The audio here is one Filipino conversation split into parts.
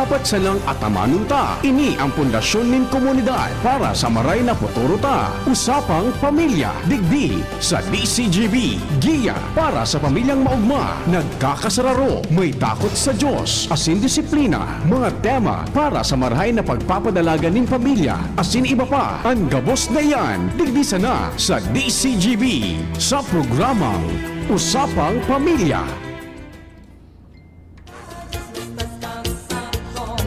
dapat salang atamanon ta. Ini ang pundasyon nin komunidad para sa maray na futuro ta. Usapang Pamilya, digdi sa DCGB. Giya para sa pamilyang maugma, nagkakasararo, may takot sa Diyos, asin disiplina, mga tema para sa marahay na pagpapadalaga nin pamilya, asin iba pa. Ang gabos na yan, digdi sana sa DCGB sa programang Usapang Pamilya.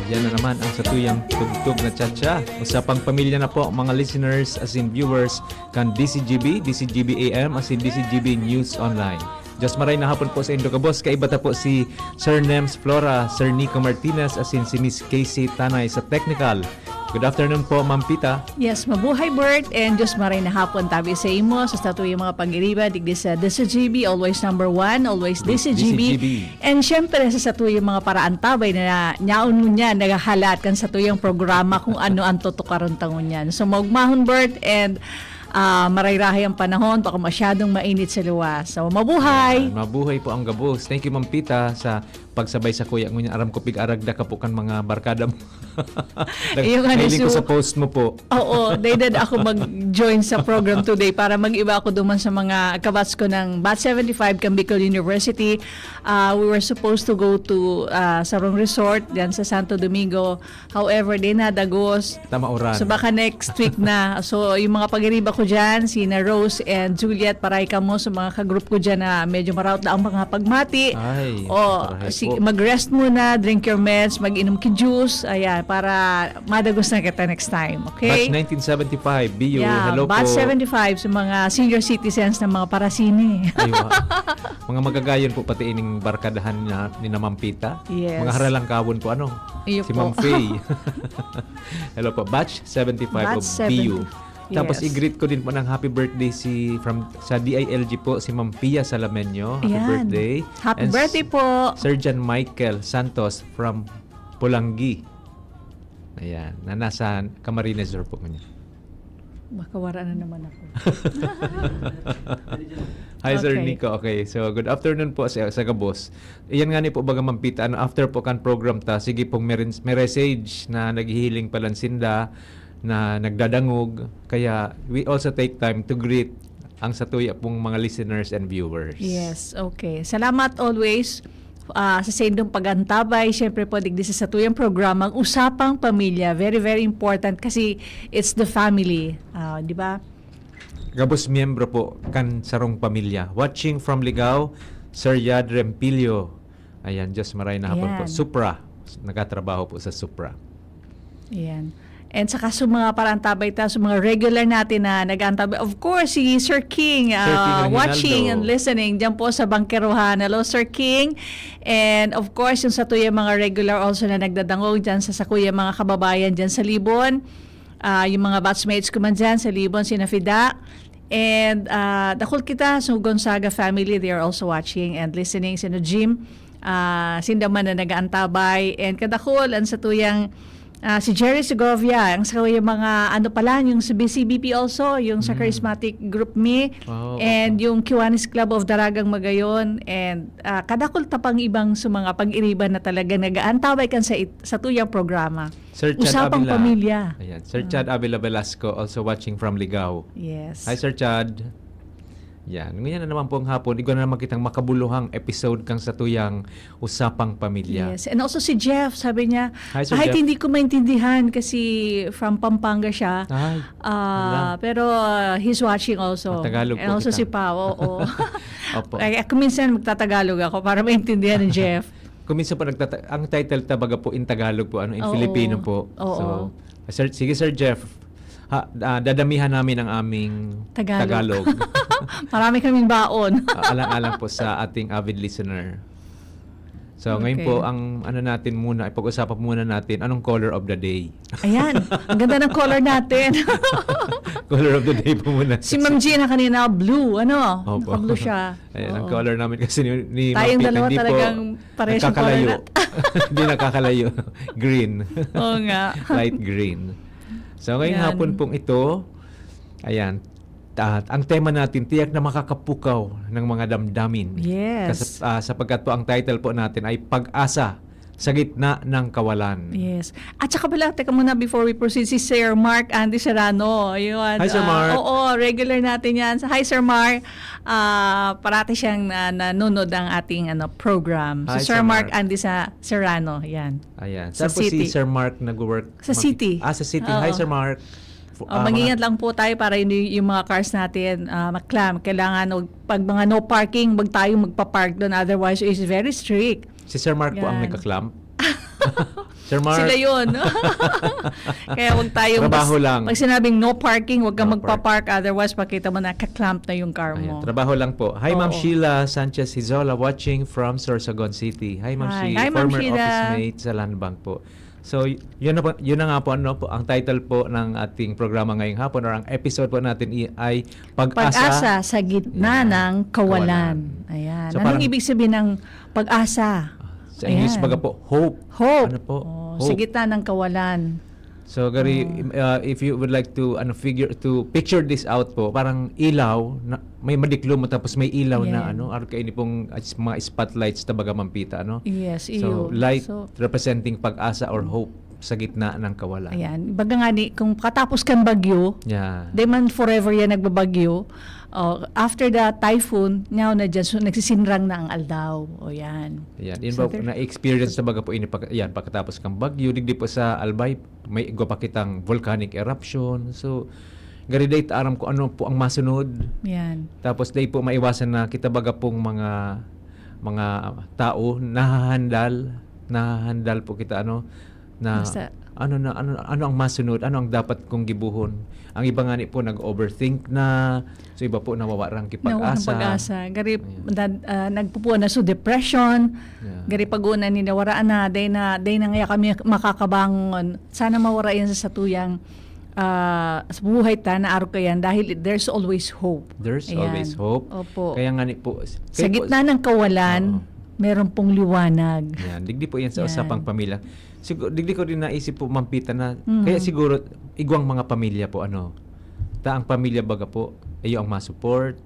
Yan na naman ang satuyang tugtog na tsa-tsa. Usapang pamilya na po mga listeners as in viewers kan DCGB, DCGB AM as in DCGB News Online. Diyos maray na hapon po sa Indo Kabos. Kaiba ta po si Sir Nems Flora, Sir Nico Martinez as in si Miss Casey Tanay sa technical. Good afternoon po, Ma'am Pita. Yes, mabuhay Bert and Diyos maray na hapon tabi sa imo sa statuyang mga pag-iriba digdi sa DCGB, always number one, always DCGB. And syempre sa statuyang mga paraan tabay na nyaon mo niya nagahalat kan sa tuyang programa kung ano ang tutukaron tangon niyan. So maugmahon Bert and marayrahay ang panahon, baka masyadong mainit sa luwas. So mabuhay! Mabuhay po ang gabos. Thank you, Ma'am Pita, sa pagsabay sa kuya ngunya aram ko pig-aragda ka po kan mga barkada mo. Nailing ko sa post mo po. Oo, daydad ako mag-join sa program today para mag-iba ako duman sa mga kabats ko ng Bat 75 Bicol University. We were supposed to go to Sarong Resort diyan sa Santo Domingo. However, di na dagos. Tama oran. So baka next week na. So yung mga pag-iriba ko dyan, sina Rose and Juliet, paray ka mo sa mga ka-group ko dyan na medyo maraot na ang mga pagmati. Ay, mag-rest muna, drink your meds, mag-inom ki juice, ayan, para madagos na kita next time, okay? Batch 1975, BU, yeah, hello Batch po. 75 sa mga senior citizens ng mga parasini. Aywa. Mga magagayon po pati ining barkadahan ni na Ma'am Pita. Yes. Mga haralang kawon po ano? Iyo si po. Ma'am Faye. Hello po, Batch 75 Batch of BU. Tapos Yes. i-greet ko din po ng happy birthday sa DILG po si Ma'am Pia Salamenyo. Happy Ayan. birthday. Happy And birthday po. Sir John Michael Santos from Pulangi. Ayan, na nasa Camarines Resort po niya. Makawara na naman ako. Hi Sir Okay. Nico. Okay, so good afternoon po sa Gabos. Iyan nga ni po baga Ma'am Pita, after po kan program ta, sige pong may message na naghihiling palansinda na nagdadangog. Kaya we also take time to greet ang satuya pong mga listeners and viewers. Yes, okay. Salamat always sa sendong pagantabay. Siyempre po, digdi sa tuyang programang Usapang Pamilya. Very, very important kasi it's the family. Di ba? Gabos miyembro po kan sarong pamilya. Watching from Ligao, Sir Yad Rempilio. Ayan, Diyos maray na hapon po. Ayan. Supra. Nagatrabaho po sa Supra. Ayan. And saka sa mga parantabay ta, sa mga regular natin na nag-antabay. Of course, si Sir King, King watching Reginaldo. and listening dyan po sa Bangkeruhan. Hello, Sir King. And of course, yung sa tuya mga regular also na nagdadangog dyan sa sakuya mga kababayan dyan sa Libon. Yung mga batchmates ko man dyan sa Libon, sina Fida. And dakol kita sa Gonzaga family, they are also watching and listening. Sino Jim, sindaman na nag-antabay. And kadakol, ang sa tuyang si Jerry Segovia, ang sa yung mga ano pala, yung sa BCBP also, yung sa Charismatic Group Me, Oh, and yung Kiwanis Club of Daragang Magayon, and kadakol tapang ibang sa mga pag-iriban na talaga nag-aantabay kan sa tuyang programa. Sir Chad Usapang Avila. Pamilya. Ayan. Sir Chad Avila Velasco also watching from Ligao. Yes. Hi Sir Chad. Yan. Ngayon na naman po ang hapon. Igwa na naman kitang makabuluhang episode kang sa tuyang Usapang Pamilya. Yes. And also si Jeff, sabi niya, Hi, Sir kahit Jeff. hindi ko maintindihan kasi from Pampanga siya. Ay, Pero he's watching also. Tagalog And po also kita. si Pao. Oo. Opo. Ay, ako minsan magtatagalog ako para maintindihan ni Jeff. Kung minsan po ang title tabaga po in Tagalog po, in Oo. Filipino po. Oo. So, sige Sir Jeff, dadamihan namin ang aming Tagalog. Marami kaming baon. Alang-alang po sa ating avid listener. So, ngayon Okay. po, ang ano natin muna, ipag-usapan muna natin, anong color of the day? Ayan. Ang ganda ng color natin. Color of the day po muna. Si Ma'am Gina kanina, blue. Ano? Opo. Naka-blue siya. Ayan, ang Oo. color namin kasi ni Tayong Mapit, dalawa hindi talagang po parehas yung color nakakalayo. natin. Hindi nakakalayo. Green. Oo nga. Light green. So, ngayong Ayan. hapon pong ito, ayan, ang tema natin, tiyak na makakapukaw ng mga damdamin. Yes. Sapagkat po ang title po natin ay Pag-asa sa gitna ng kawalan. Yes. At saka pala, teka muna before we proceed, si Sir Mark Andy Serrano. Yun. Hi, Sir Mark. Oo, regular natin yan. Hi, Sir Mark. Parati siyang nanonood ng ating program. Hi, Si Sir Sir Mark Mark. Andy Serrano. Yan. Ayan. Sa Tapos city. si Sir Mark nag-work. Sa city. Sa city. Oo. Hi, Sir Mark. Mag-ingat lang po tayo para yung mga cars natin maklam. Kailangan, pag mga no parking, wag tayo magpa-park doon. Otherwise, it's very strict. Si Sir Mark po ang Yan. nagka-clamp. Sir Mark. Sila yun. Kaya wag tayong Trabaho lang. Pag sinabing no parking, wag kang No magpa-park. Otherwise, pakita mo nakaklamp na yung car Ayan, mo. trabaho lang po. Hi, Ma'am Oo. Sheila Sanchez Hizola watching from Sorsogon City. Hi, Ma'am Hi. Sheila. Hi, Ma'am Former Sheila. office mate sa Land Bank po. So, yun na nga po, ang title po ng ating programa ngayong hapon or ang episode po natin ay Pag-asa sa gitna Yan. ng kawalan. Ayan. So, Anong parang- ibig sabihin ng pag-asa? Sa English Ayan. baga po, hope. Hope. Ano po? Oh, Hope. sa gitna ng kawalan. So, Gary, if you would like to picture this out po, parang ilaw, na, may madiklo mo tapos may ilaw na Yan. arka ini pong mga spotlights tabaga mampita, ano? Yes, So, iyo. light So, representing pag-asa or hope sa gitna ng kawalan. ayan. Baga nga ni, kung katapos kang bagyo, Yeah. di man forever yan nagbabagyo. After the typhoon, now na dyan, so nagsisinrang na ang aldaw. O yan. Yan. Yun So ba, na-experience na baga po ini yan, pagkatapos kang bagyo, digdi po sa Albay, may igwa pa kitang volcanic eruption. So, gari date aram ko ano po ang masunod. Yan. Tapos day po maiwasan na kita baga pong mga tao nahahandal po kita na Basta- ano ang masunod, ano ang dapat kong gibuhon. Ang iba nga ni po nag-overthink na, so iba po nawawarang Nawalan kipag-asa. pag-asa. Gari, nagpupuan na sa depression. Yeah. Gari pag-una ninawaraan na, day na ngaya kami makakabangon. Sana mawara yan sa satuyang sa buhay ta na araw kayan dahil there's always hope. There's Ayan. always hope. Opo. Kaya nga ni po, Sa gitna ng kawalan, meron pong liwanag. yan, digdi po yan sa Yan. usapang pamilya. Siguro, digdi ko din naisip po, Mampita, na kaya siguro, igwang mga pamilya po, ta ang pamilya baga po, iyo ang ma-support,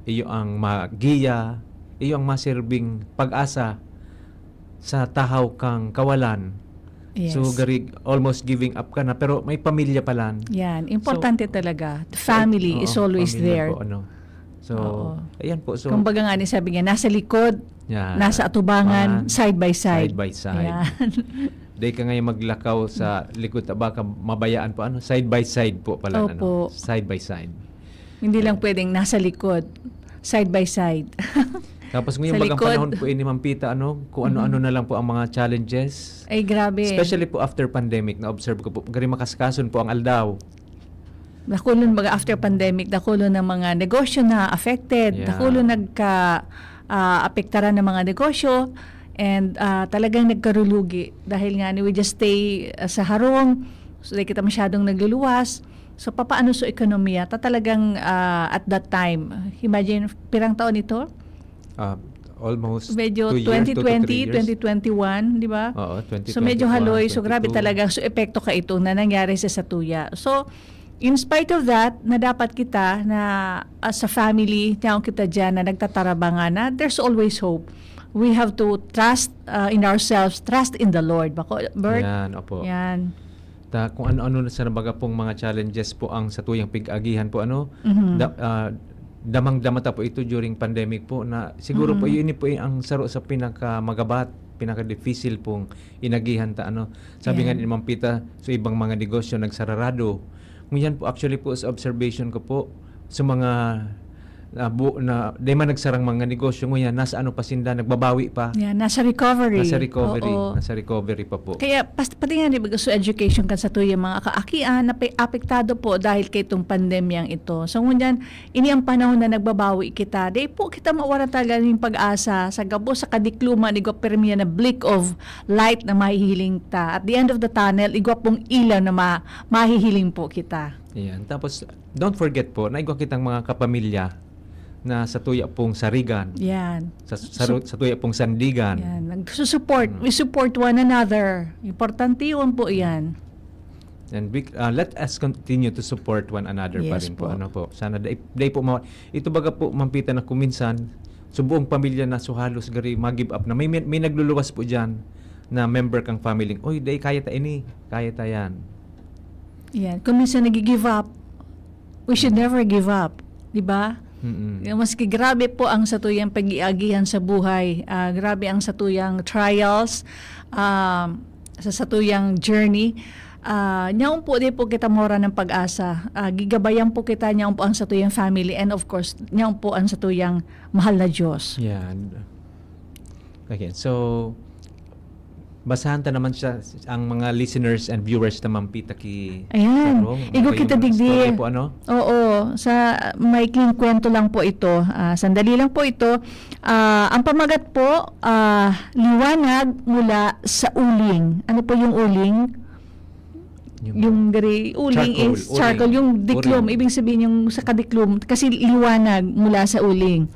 iyo ang magiya, iyo ang maserving pag-asa sa tahaw kang kawalan. Yes. So, gari, almost giving up ka na, pero may pamilya palan. Yan. Importante talaga. The family Oo, is always pamilya there. Po, So, Oo. ayan po. So, Kumbaga nga ni sabi niya, nasa likod, yan. nasa atubangan, side by side. Side by side. Ayan. Day ka ngayon maglakaw sa likod baka mabayaan po side by side po pala Opo. side by side. Hindi lang pwedeng nasa likod, side by side. Tapos ngayon Sa bagang likod. panahon po ini Mampita kung ano-ano na lang po ang mga challenges. Ay, grabe. Especially po after pandemic na observe ko po gari makaskason po ang aldaw. Dakulon mga after pandemic, dakulon ng mga negosyo na affected, Yeah. dakulon apektaran ng mga negosyo, and talagang nagkarulugi dahil nga we just stay sa harong, so di kita masyadong nagluluwas. So papaano sa ekonomiya? Talagang at that time, imagine pirang taon ito? Almost Medyo 2 years, 2020, 2 to 3 years. 2021, di ba? Oo, 2021, So medyo haloy, so grabe 22. talaga. So epekto ka ito na nangyari sa Satuya. So in spite of that, na dapat kita na as a family, taong kita dyan na nagtatarabangan na there's always hope. We have to trust in ourselves, trust in the Lord. Bako, Bert? Yan, opo. Yan. Kung ano-ano na sa nabaga pong mga challenges po ang sa tuyang pig-agihan po damang-dama ta po ito during pandemic po na siguro po yun po ang saro sa pinaka-magabat, pinaka-difficile pong inagihan ta Sabi nga ni Ma'am Pita, so ibang mga negosyo nagsararado. Ngayon po actually po sa observation ko po sa mga di man nagsarang mga negosyo ngayon nasa pa sinda nagbabawi pa. Yan, nasa recovery. Oo. Nasa recovery pa po. Kaya pati nga di ba so education kan sa tuyang mga kaakian na apektado po dahil kay itong pandemyang ito. So ngunyan, ini ang panahon na nagbabawi kita. Di po kita mawala talaga ng pag-asa sa gabo sa kadikluma ni Gopermia na blink of light na mahihiling ta. At the end of the tunnel, igwa pong ilaw na mahihiling po kita. Ayan. Tapos don't forget po, naigwa kitang mga kapamilya na sa tuya pong sarigan, Yan. sa tuya pong sandigan. Yan. Nagsusupport. We support one another. Importante yun po yan. And let us continue to support one another pa Yes rin po. po. Sana day po ito baga po Mampita na kuminsan sa buong pamilya na so halos gari mag-give up na may nagluluwas po diyan na member kang family, oy, day kaya ta ini, kaya ta yan. Yan. Kung minsan nag-give up, we should never give up. Di ba? Maski grabe po ang satuyang pag-iagihan sa buhay, grabe ang satuyang trials, sa satuyang journey, nyaon po di po kita mora ng pag-asa. Gigabayan po kita nyaon po ang satuyang family, and of course, nyaon po ang satuyang mahal na Diyos. Yan. Okay, so basahan ta naman siya ang mga listeners and viewers na mampita ki Ayan. Sarong. Igo Okay, kita yung digdi. story po, ano? Oo. Sa maikling kwento lang po ito. Sandali lang po ito. Ang pamagat po, liwanag mula sa uling. Ano po yung uling? Yung uling Charcoal, is charcoal. uling. Yung diklum. Uling. Ibig sabihin yung sa kadiklum. Kasi liwanag mula sa uling.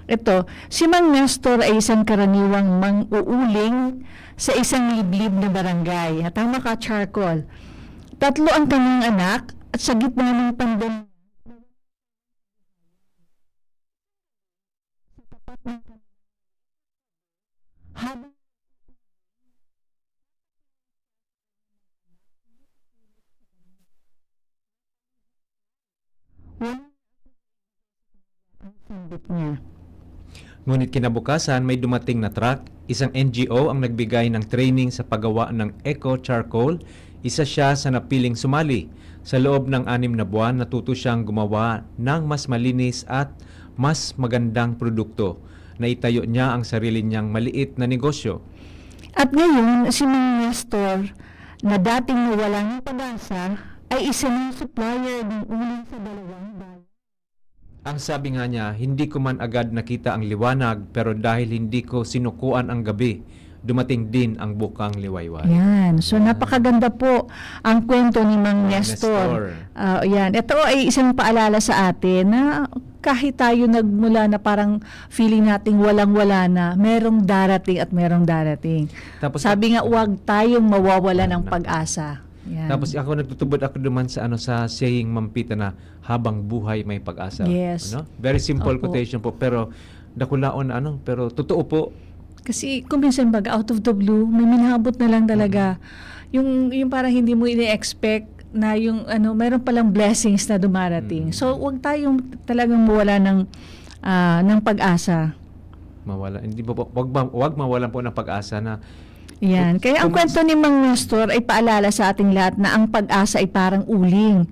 Ito, si Mang Nestor ay isang karaniwang mang-uuling sa isang liblib na barangay. Tama ka, charcoal. 3 ang kanyang anak at sa gitna ng pandemya. Habang niya. Ngunit kinabukasan may dumating na truck, isang NGO ang nagbigay ng training sa paggawa ng eco charcoal. Isa siya sa napiling sumali. Sa loob ng 6 na buwan, natuto siyang gumawa ng mas malinis at mas magandang produkto. Naitayo niya ang sarili niyang maliit na negosyo. At ngayon, si Mang Nestor, na dating wala ng pag-asa, ay isa ng supplier ng uling sa 2 bayan. Ang sabi nga niya, hindi ko man agad nakita ang liwanag, pero dahil hindi ko sinukuan ang gabi, dumating din ang bukang liwayway. Yan. So, napakaganda po ang kwento ni Mang Nestor. Yan. Ito ay isang paalala sa atin na kahit tayo nagmula na parang feeling nating walang-wala na, merong darating at merong darating. Tapos, Sabi nga, huwag tayong mawawala ng pag-asa. Yan. Tapos ako nagtutubod ako duman sa sa saying mampita na habang buhay may pag-asa. Yes. Very simple Opo. quotation po, pero dakulaon pero totoo po. Kasi kung minsan baga out of the blue, may minahabot na lang talaga. Yung parang hindi mo ini-expect na yung meron palang blessings na dumarating. So wag tayong talagang mawala ng pag-asa. Mawala. Hindi po wag mawalan po ng pag-asa na Yan. Kaya ang kwento ni Mang Nestor ay paalala sa ating lahat na ang pag-asa ay parang uling.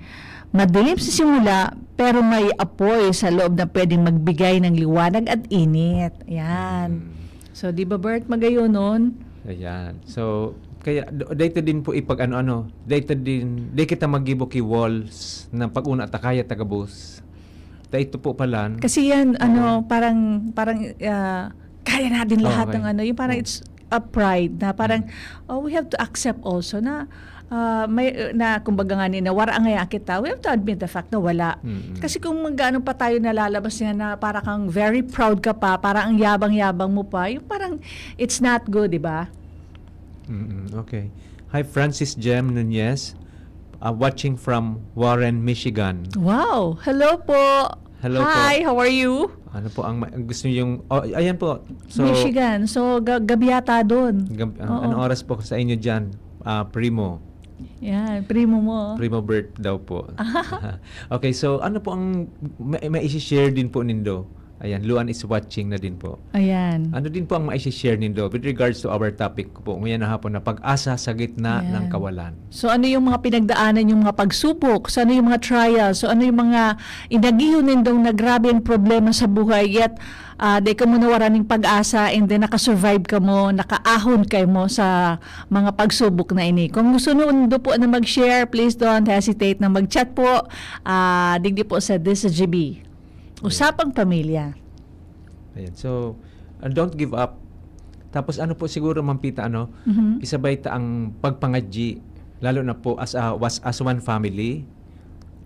Madilim sa simula, pero may apoy sa loob na pwedeng magbigay ng liwanag at init. Yan. So, di ba, Bert, magayon nun? ayan. So kaya dito din po ipag dito din di kita magibo ki walls na pag-una ta kaya tagabus. Dito po palan. Kasi yan, parang kaya natin lahat Okay. ng yung parang it's a pride na parang we have to accept also na kumbaga nga na wara nga kita, we have to admit the fact na wala. Kasi kung magano pa tayo nalalabas niya na parang kang very proud ka pa, parang ang yabang-yabang mo pa, yung parang it's not good, di ba? Okay. Hi, Francis Jem Nunez, watching from Warren, Michigan. Wow! Hello po! Hello Hi, po. how are you? Ano po ang gusto niyo ayan po. So Michigan. So, gabi yata doon. Oo. anong oras po sa inyo diyan? Primo. Yan, primo mo. Primo Bert daw po. Okay, so ano po ang may i-share din po nindo? Ayan, Luan is watching na din po. Ayan. Ano din po ang mai-share nindo with regards to our topic po ngayon na hapon na pag-asa sa gitna Ayan. ng kawalan. So ano yung mga pinagdaanan, yung mga pagsubok, so ano yung mga trials, so ano yung mga inagiyon nindong na grabe ang problema sa buhay, yet di ka mo nawaran ng pag-asa and then nakasurvive ka mo, nakaahon kayo mo sa mga pagsubok na ini. Kung gusto nyo po na mag-share, please don't hesitate na mag-chat po. Digdi po sa This is GB. Usapang Pamilya. Ayan. So, don't give up. Tapos ano po siguro mampita isabay ta ang pagpangadji lalo na po as one family.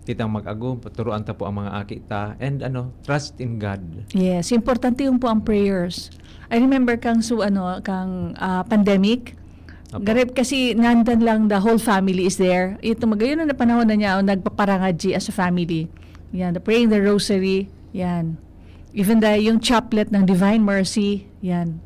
Kitang mag-ago, paturuan ta po ang mga akita and trust in God. Yes, importante yung po ang prayers. I remember kang pandemic. Apo. Garip kasi nandan lang the whole family is there. Ito magayon na panahon na niya nagpaparangadji as a family. Yan, praying the rosary. Yan. Even yung chaplet ng Divine Mercy. Yan.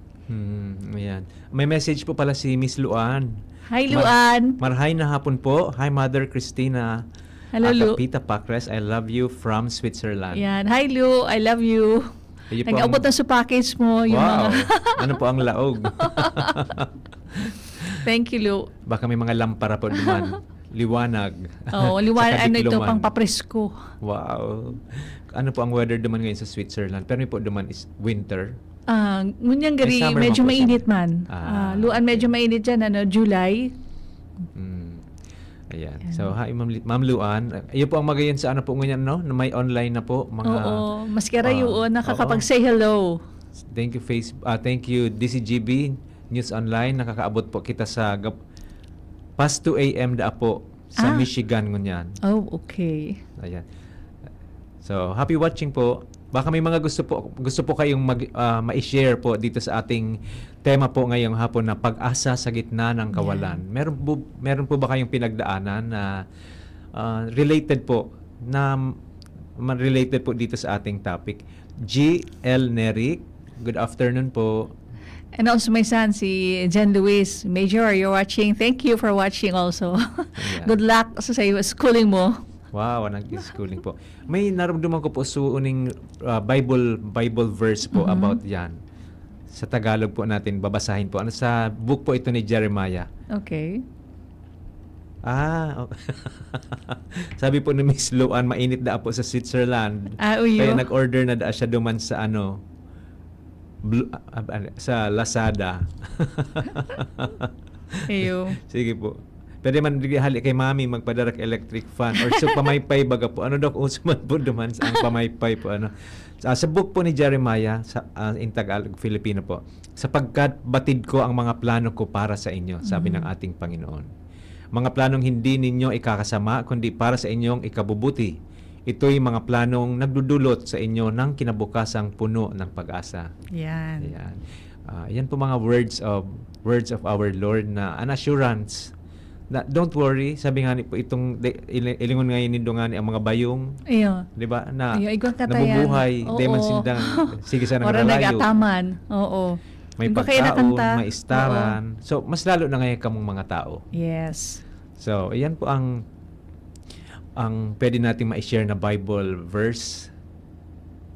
Ayan. May message po pala si Miss Luan. Hi, Luan. Marhay na hapon po. Hi, Mother Christina. Hello, Lu. Pita Pacres, I love you from Switzerland. Yan. Hi, Lu. I love you. Ayun po Nag-abot ang- na sa package mo. Yung Wow! mga... Ano po ang laog? Thank you, Lu. Baka may mga lampara po duman. Liwanag. Oh, Sa liwanag. Ano ito? kadikluman. Pang papresko. Wow. Ano po ang weather duman ngayon sa Switzerland? Pero may po duman is winter. Ngunyang gari, May summer medyo man po siya. mainit man. Luan, medyo mainit dyan. July. Ayan. So, hi, Ma'am Luan. Ayun po ang magayon sa ano po ngayon, no? Na may online na po. Mga, Oo. Maskara yun. oo. Nakakapag-say hello. Thank you, thank you, DCGB News Online. Nakakaabot po kita sa past 2 a.m. da po sa Michigan ngunyan. Oh, okay. Ayan. So, happy watching po. Baka may mga gusto po kayong ma-share po dito sa ating tema po ngayong hapon na pag-asa sa gitna ng kawalan. Meron po ba kayong pinagdaanan na related po dito sa ating topic? G.L. Neric, good afternoon po. And also my son, si Jen Luis. Major, you're watching. Thank you for watching also. Ayan. Good luck sa schooling mo. Wow, nag-schooling po. May naramdaman ko po suuning Bible verse po about yan. Sa Tagalog po natin, babasahin po. Ano sa book po ito ni Jeremiah. Okay. Okay. Sabi po ni Miss Luan, mainit da po sa Switzerland. Uyo. Kaya nag-order na da siya duman sa sa Lazada. Ayo. Sige po. Pwede man hali kay mami magpadarak electric fan or sa pamaypay baga po. Ano daw kung suman po duman sa ang pamaypay po ano. Sa book po ni Jeremiah sa in Tagalog Filipino po. Sapagkat batid ko ang mga plano ko para sa inyo, sabi ng ating Panginoon. Mga planong hindi ninyo ikakasama kundi para sa inyong ikabubuti. Ito'y mga planong nagdudulot sa inyo ng kinabukasang puno ng pag-asa. Yan. Ayan. Yan po mga words of our Lord na an assurance na don't worry, sabi nga ni po itong ilingon ngayon ni Dungani ang mga bayong, Ayo. 'di ba? Na Ayo, igwan katayan. nabubuhay, Oo. di man sindang sige sa nang Ora nalayo. nag-ataman. Oo. May Igwan kayo pagkaon, nakanta. may istaran. So mas lalo na ngayon kamong mga tao. Yes. So, ayan po ang pwede nating ma-share na Bible verse.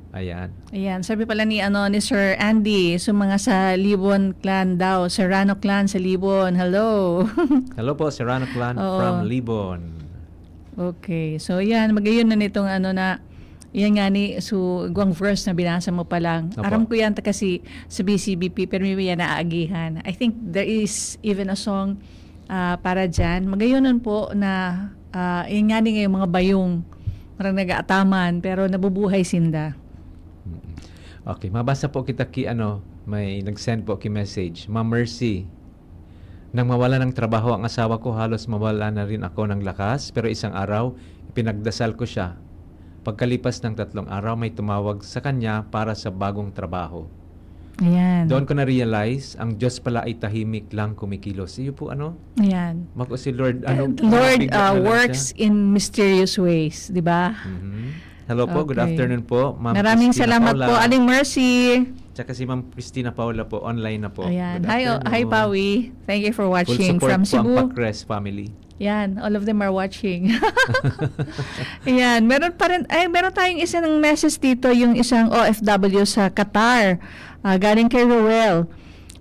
Ayan. Ayan, sabi pala ni Sir Andy, so mga sa Libon clan daw, Serrano clan sa Libon. Hello. Hello po, Serrano Clan Oo. from Libon. Okay. So yan, magayon na nitong yan nga ni, so guwang verse na binasa mo pa lang. Opo. Aram ko yan kasi sa BCBP, pero may yan naagihan. I think there is even a song para dyan. Magayonan po na yan nga ni ngayong mga bayong parang nag-aataman pero nabubuhay sinda. Okay, mabasa po kita may nag-send po ki message. Ma'am Mercy, nang mawala ng trabaho ang asawa ko, halos mawala na rin ako ng lakas, pero isang araw, ipinagdasal ko siya. Pagkalipas ng 3 araw, may tumawag sa kanya para sa bagong trabaho. Ayan. Doon ko na-realize, ang Diyos pala ay tahimik lang kumikilos. Iyo po Ayan. Mako si Lord, Lord bigla na lang works siya. in mysterious ways, di ba? Hello po, good Okay. afternoon po. Ma'am Maraming Christina salamat Paula. po, Aling Mercy. Tsaka si Ma'am Christina Paula po, online na po. Ayan. Good Hi, afternoon. Pawi. Thank you for Full watching support from po ang Cebu. Pacres family. Yan, all of them are watching. Ayan, meron tayong isa ng message dito, yung isang OFW sa Qatar. Galing kay Roel.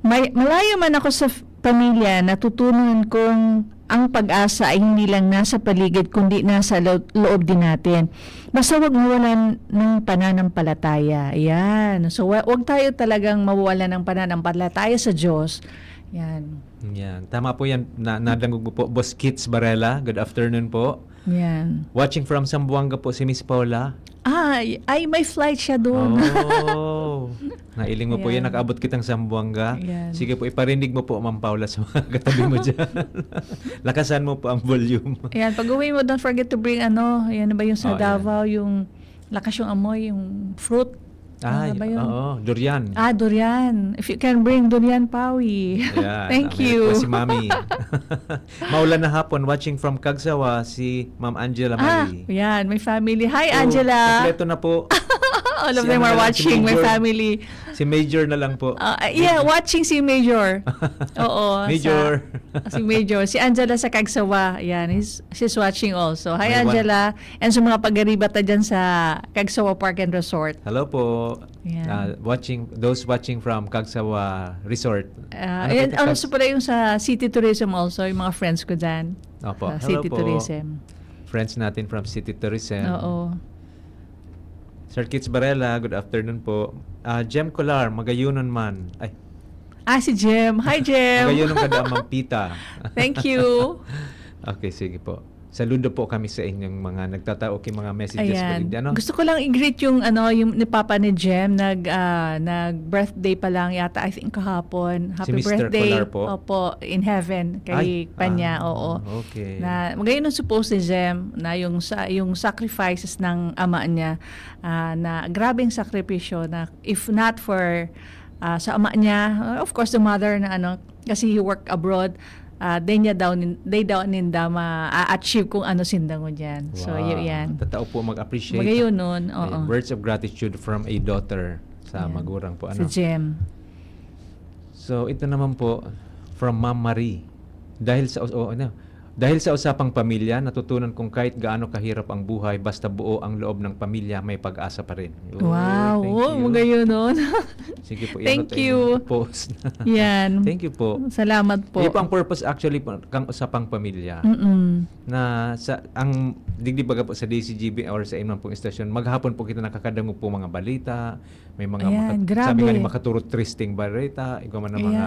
Malayo man ako sa pamilya, natutunan kong ang pag-asa ay hindi lang nasa paligid kundi nasa loob din natin. Basta wag mawalan ng pananampalataya. Ayan. So wag tayo talagang mawalan ng pananampalataya sa Diyos. Yan. Yan. Tama po yan. Nadangog po. Boss Kits Barela, good afternoon po. Yan. Watching from Zamboanga po si Miss Paula. Ay, may flight siya doon. Oh. Nailing mo po yan. Ayan. Nakaabot kitang Zamboanga. Ayan. Sige po, iparinig mo po, Ma'am Paula, sa mga katabi mo dyan. Lakasan mo po ang volume. Ayan, pag uwi mo, don't forget to bring ayan na ba yung sa Oh, Davao, yung lakas yung amoy, yung fruit. Ano ba yun? Oo, durian. Durian. If you can bring durian, Pawi. Ayan, Thank meron you. po si Mami. Maulan na hapon, watching from Cagsawa, si Ma'am Angela Marie. Yan, may family. Hi, Oh, Angela. Kompleto na po. All of Si them ano are na lang, si watching, my Major. family. Si Major na lang po. Yeah, watching si Major. Oo. Major. Si Major. Si Angela sa Kagsawa. Yan, she's watching also. Hi, May one- Angela. And sa mga pag-aribata dyan sa Kagsawa Park and Resort. Hello po. Yeah. Those watching from Kagsawa Resort. Ano And po, also pala yung sa City Tourism also, yung mga friends ko dyan. Opo. Sa Hello City po. Tourism. Friends natin from City Tourism. Oo. Sir Kits Barela, good afternoon po. Jem Colar, magayunon man. Ay, Si Jem. Hi, Jem. magayunon ka da, Ma'am Pita. Thank you. Okay, sige po. Saludo po kami sa inyong mga nagtatao mga messages Ayan. po. Ano? Gusto ko lang i-greet yung ni Papa ni Jem nag-birthday pa lang yata, I think kahapon. Happy Si Mr. birthday. Colar po? Opo, in heaven kay Panya. Oo. Okay. Na magayon ang suppose ni Jem na yung sacrifices ng ama niya, na grabing sakripisyo na if not for sa ama niya, of course the mother na kasi he worked abroad, they daw ninda ma-achieve kung ano sindango diyan. So yun yan. Tatao po mag-appreciate. Magayon nun. Oo. Words of gratitude from a daughter sa Ayan. magurang po. Si Jem. So ito naman po from Ma'am Marie. Dahil sa usapang pamilya, natutunan kong kahit gaano kahirap ang buhay, basta buo ang loob ng pamilya, may pag-asa pa rin. Wow. Thank you. Magayon nun. Sige po, Thank i-anote you. yung post. Yan. Thank you po. Salamat po. Hindi po ang purpose actually po, kang usapang pamilya. Na ang digdibaga po sa DCGB or sa imang pong istasyon, maghapon po kita nakakadango po mga balita, may mga Ayan, sabi nga ni grabe. makaturo tristing balita, ikaw man na mga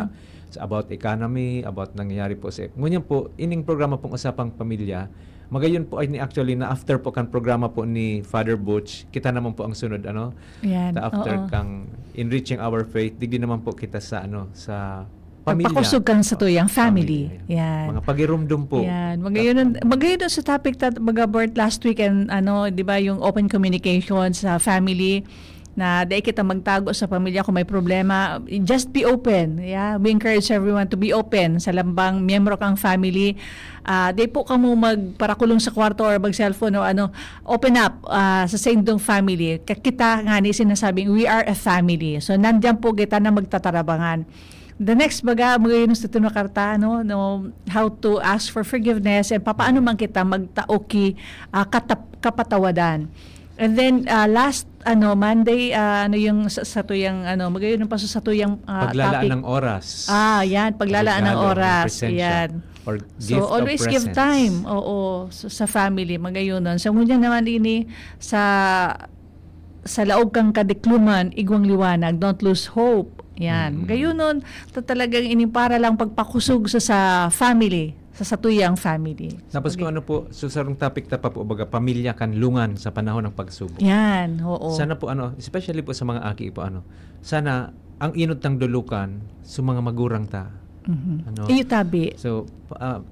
about economy, about nangyayari po sa ngunyan po, ining programa pong usapang pamilya, magayon po ay ni actually na after po kan programa po ni Father Butch, kita naman po ang sunod Yan. after Oo. kang enriching our faith, digdi naman po kita sa sa pamilya. Pagpakusog kang sa tuyang family. Pamilya. Yan. Mga pagirumdum po. Yan. Magayon sa topic that Bert last weekend, 'di ba, yung open communication sa family na dahil kita magtago sa pamilya kung may problema, just be open. Yeah, we encourage everyone to be open sa lambang miyembro kang family. Di po ka mo magparakulong sa kwarto or mag-cellphone o open up sa sendong family. Kita nga ni sinasabing we are a family. So nandiyan po kita na magtatarabangan. The next magayon sa tunakarta how to ask for forgiveness and paano man kita magtaoki kapatawadan. And then last Monday yung sa tuyang magayon pa sa tuyang Paglalaan topic. ng oras. Yan, paglalaan ng Regalo, oras. presensya, Yan. or So gift always of give presents. time. Oo, sa family magayon nun. So ngunyan naman ini sa laog kang kadikluman, igwang liwanag, don't lose hope. Yan. Gayon nun, talagang ini para lang pagpakusog sa family, sa tuyang family. Tapos kung ano po, susarong topic ta pa po, baga pamilya kanlungan sa panahon ng pagsubok. Yan, oo. Sana po especially po sa mga aki po sana ang inot ng dulukan sa mga magurang ta. Iyo tabi. So,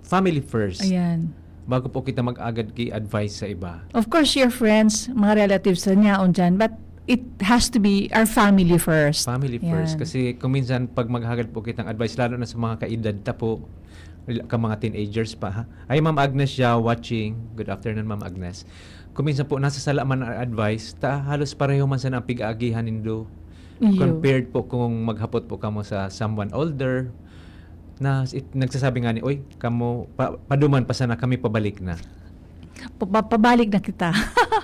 family first. Ayan. Bago po kita mag-agad kay advice sa iba. Of course, your friends, mga relatives na niya dyan, but it has to be our family first. Family first. Yan. Kasi kung minsan, pag maghagad po kitang advice, lalo na sa mga kaedad ta po, ka mga teenagers pa ha. Ay, Ma'am Agnes siya watching. Good afternoon, Ma'am Agnes. Kung minsan po, nasa sala man ang advice, halos pareho man sa ang pig-aagihan nindo. Iyo. Compared po kung maghapot po kamo sa someone older, na nagsasabi nga ni, oy, kamo, paduman pa sana kami pabalik na. Pabalik na kita.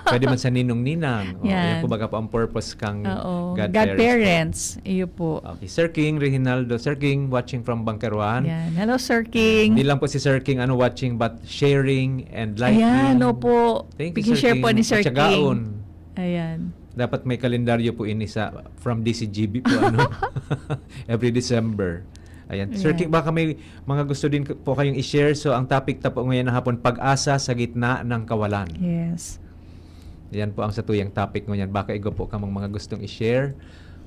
Pwede man sa ninong-ninang. Yan. Yan po baga po ang purpose kang Oo. godparents. Iyo po. Okay. Sir King, Reginaldo. Sir King, watching from Bangkaruan. Yan. Hello, Sir King. Hindi lang po si Sir King watching, but sharing and liking. Ayan, opo. Thank you, Sir Pag-share King. po ni Sir At tsagaon. King. Ayan. Dapat may kalendaryo po ini from DCGB po every December. Ayan. Sir Ayan. King, baka may mga gusto din po kayong i-share. So, ang topic po ngayon na hapon, pag-asa sa gitna ng kawalan. Yes. Yan po ang satuyang topic ngayon. Baka igo po kamang mga gustong i-share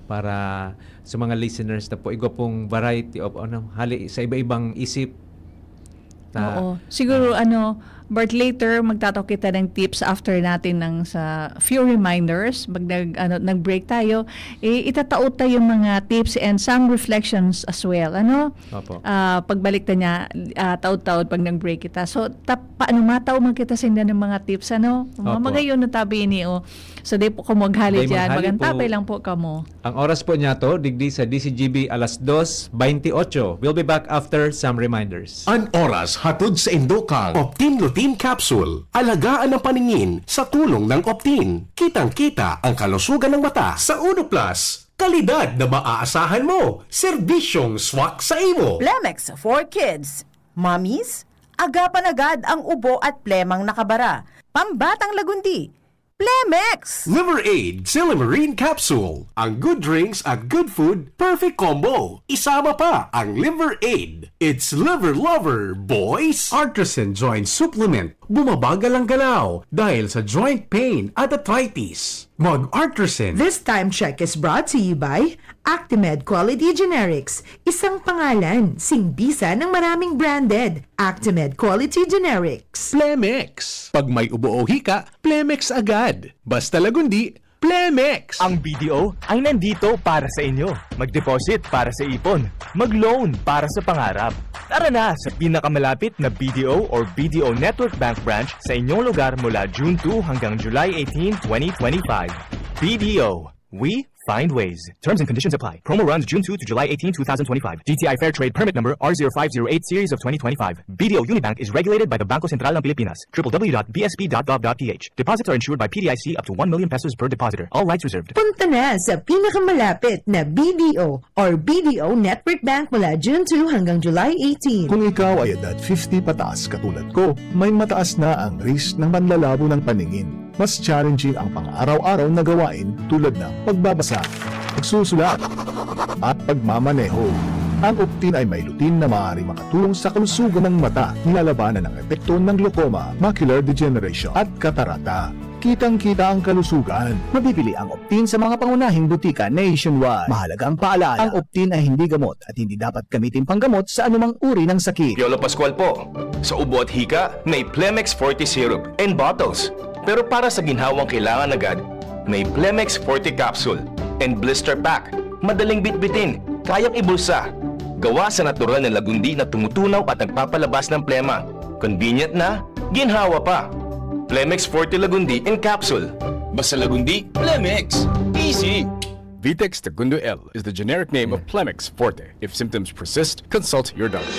para sa mga listeners na po igo pong variety of hali sa iba-ibang isip. Oo. Siguro But later, magtataw kita ng tips after natin ng sa few reminders. Nag-break tayo, itataot tayo yung mga tips and some reflections as well. Opo. Pagbalik na niya, taod-taod pag nag-break kita. So, paano mataw man kita sa ng mga tips, Magayon na tabi ni, So, di po kumughali Di dyan. maghali Magantabay po. lang po kamo. Ang oras po niya to, digdi sa DCGB alas 2:28. We'll be back after some reminders. An oras hatod sa Indokang Optin Lutein Capsule. Alagaan ang paningin sa tulong ng Optin. Kitang-kita ang kalusugan ng mata sa Uno Plus. Kalidad na maaasahan mo. Serbisyong swak sa imo. Plemex for Kids. Mommies, agapan agad ang ubo at plemang nakabara. Pambatang lagundi. Plemex! Liver Aid Silimarine Capsule. Ang good drinks at good food, perfect combo. Isama pa ang Liver Aid. It's liver lover, boys! Artisan Joint Supplement. Bumabagal ang galaw dahil sa joint pain at arthritis. Mag-Artisan. This time check is brought to you by Actimed Quality Generics, isang pangalan, singbisa ng maraming branded. Actimed Quality Generics. Plemex. Pag may ubo o hika, Plemex agad. Basta lagundi, Plemex. Ang BDO ay nandito para sa inyo. Mag-deposit para sa ipon. Mag-loan para sa pangarap. Tara na sa pinakamalapit na BDO or BDO Network Bank branch sa inyong lugar mula June 2 hanggang July 18, 2025. BDO. We find ways. Terms and conditions apply. Promo runs June 2 to July 18, 2025. DTI Fair Trade Permit Number R0508 Series of 2025. BDO Unibank is regulated by the Bangko Sentral ng Pilipinas. www.bsp.gov.ph. Deposits are insured by PDIC up to 1 million pesos per depositor. All rights reserved. Punta na sa pinakamalapit na BDO or BDO Network Bank mula June 2 hanggang July 18. Kung ikaw ay edad 50 pataas katulad ko, may mataas na ang risk ng panlalabo ng paningin. Mas challenging ang pang-araw-araw na gawain tulad ng pagbabasa, pagsusulat, at pagmamaneho. Ang Optin ay may lutein na maaari makatulong sa kalusugan ng mata, nilalabanan ng epekto ng glaucoma, macular degeneration, at katarata. Kitang-kita ang kalusugan. Mabibili ang Optin sa mga pangunahing butika nationwide. Mahalagang paalala, ang Optin ay hindi gamot at hindi dapat gamitin panggamot sa anumang uri ng sakit. Piolo Pascual po. Sa ubo at hika, may Plemex Forte Syrup and bottles. Pero para sa ginhawang kailangan agad, may Plemex Forte Capsule and Blister Pack. Madaling bitbitin, kayang ibulsa. Gawa sa natural na lagundi na tumutunaw at nagpapalabas ng plema. Convenient na, ginhawa pa. Plemex Forte Lagundi in Capsule. Basta lagundi, Plemex. Easy! Vitex Segundo L is the generic name of Plemex Forte. If symptoms persist, consult your doctor.